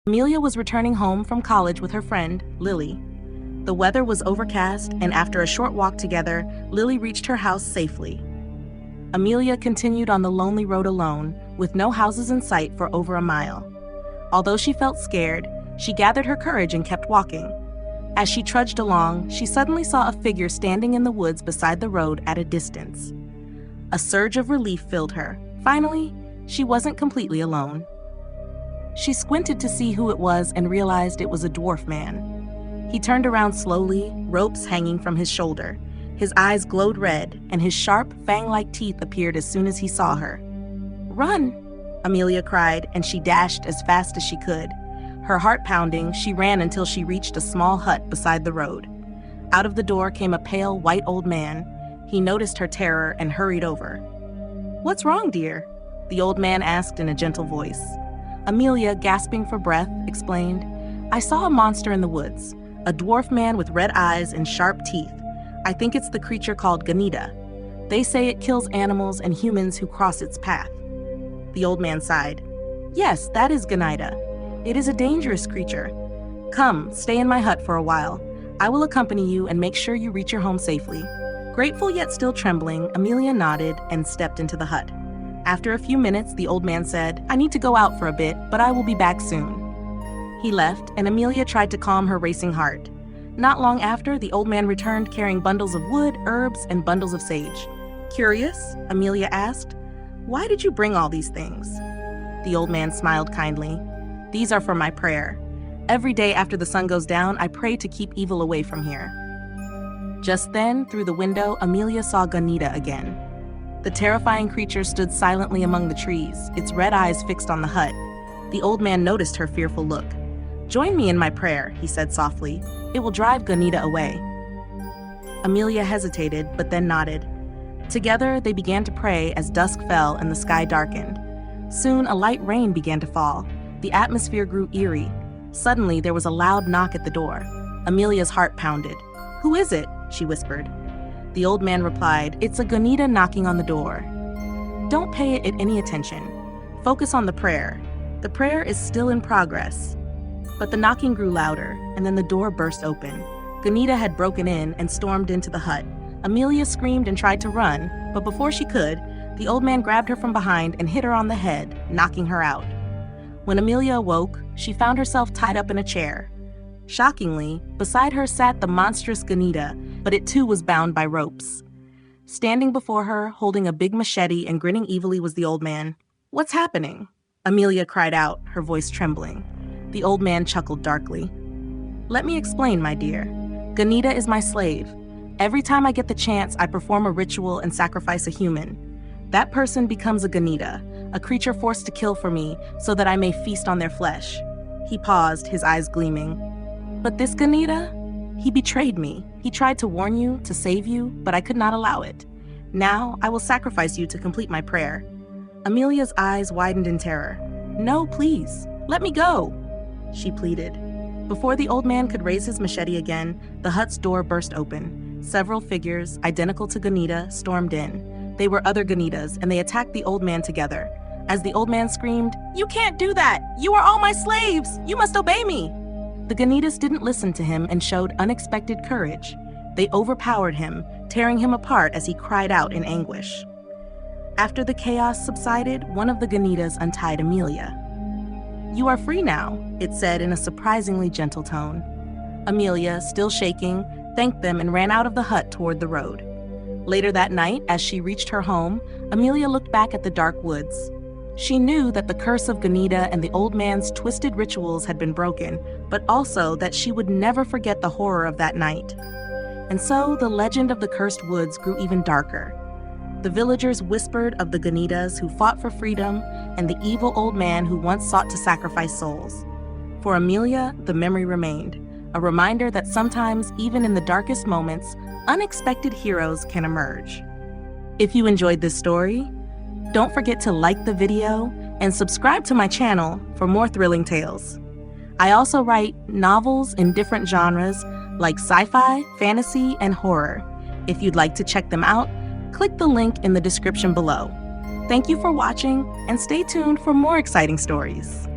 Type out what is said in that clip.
Amelia was returning home from college with her friend, Lily. The weather was overcast, and after a short walk together, Lily reached her house safely. Amelia continued on the lonely road alone, with no houses in sight for over a mile. Although she felt scared, she gathered her courage and kept walking. As she trudged along, she suddenly saw a figure standing in the woods beside the road at a distance. A surge of relief filled her. Finally, she wasn't completely alone. She squinted to see who it was and realized it was a dwarf man. He turned around slowly, ropes hanging from his shoulder. His eyes glowed red, and his sharp, fang-like teeth appeared as soon as he saw her. "Run!" Amelia cried, and she dashed as fast as she could. Her heart pounding, she ran until she reached a small hut beside the road. Out of the door came a pale, white old man. He noticed her terror and hurried over. "What's wrong, dear?" the old man asked in a gentle voice. Amelia, gasping for breath, explained, "I saw a monster in the woods, a dwarf man with red eyes and sharp teeth. I think it's the creature called Gonida. They say it kills animals and humans who cross its path." The old man sighed. "Yes, that is Gonida. It is a dangerous creature. Come, stay in my hut for a while. I will accompany you and make sure you reach your home safely." Grateful yet still trembling, Amelia nodded and stepped into the hut. After a few minutes, the old man said, "I need to go out for a bit, but I will be back soon." He left, and Amelia tried to calm her racing heart. Not long after, the old man returned carrying bundles of wood, herbs, and bundles of sage. "Curious?" Amelia asked. "Why did you bring all these things?" The old man smiled kindly. "These are for my prayer. Every day after the sun goes down, I pray to keep evil away from here." Just then, through the window, Amelia saw Gonida again. The terrifying creature stood silently among the trees, its red eyes fixed on the hut. The old man noticed her fearful look. "Join me in my prayer," he said softly. "It will drive Gonida away." Amelia hesitated, but then nodded. Together, they began to pray as dusk fell and the sky darkened. Soon, a light rain began to fall. The atmosphere grew eerie. Suddenly, there was a loud knock at the door. Amelia's heart pounded. "Who is it?" she whispered. The old man replied, "It's a Gonida knocking on the door." Don't pay it any attention. Focus on the prayer. The prayer is still in progress. But the knocking grew louder, and then the door burst open. Gonida had broken in and stormed into the hut. Amelia screamed and tried to run, but before she could, the old man grabbed her from behind and hit her on the head, knocking her out. When Amelia awoke, she found herself tied up in a chair. Shockingly, beside her sat the monstrous Gonida, but it too was bound by ropes. Standing before her, holding a big machete and grinning evilly, was the old man. "What's happening?" Amelia cried out, her voice trembling. The old man chuckled darkly. "Let me explain, my dear. Gonida is my slave. Every time I get the chance, I perform a ritual and sacrifice a human. That person becomes a Gonida, a creature forced to kill for me so that I may feast on their flesh." He paused, his eyes gleaming. "But this Gonida? He betrayed me. He tried to warn you, to save you, but I could not allow it. Now, I will sacrifice you to complete my prayer." Amelia's eyes widened in terror. "No, please, let me go," she pleaded. Before the old man could raise his machete again, the hut's door burst open. Several figures, identical to Gonida, stormed in. They were other Gonidas, and they attacked the old man together. As the old man screamed, "You can't do that! You are all my slaves! You must obey me!" The Gonidas didn't listen to him and showed unexpected courage. They overpowered him, tearing him apart as he cried out in anguish. After the chaos subsided, one of the Gonidas untied Amelia. "You are free now," it said in a surprisingly gentle tone. Amelia, still shaking, thanked them and ran out of the hut toward the road. Later that night, as she reached her home, Amelia looked back at the dark woods. She knew that the curse of Gonida and the old man's twisted rituals had been broken, but also that she would never forget the horror of that night. And so the legend of the cursed woods grew even darker. The villagers whispered of the Gonidas who fought for freedom and the evil old man who once sought to sacrifice souls. For Amelia, the memory remained, a reminder that sometimes, even in the darkest moments, unexpected heroes can emerge. If you enjoyed this story, don't forget to like the video and subscribe to my channel for more thrilling tales. I also write novels in different genres like sci-fi, fantasy, and horror. If you'd like to check them out, click the link in the description below. Thank you for watching, and stay tuned for more exciting stories.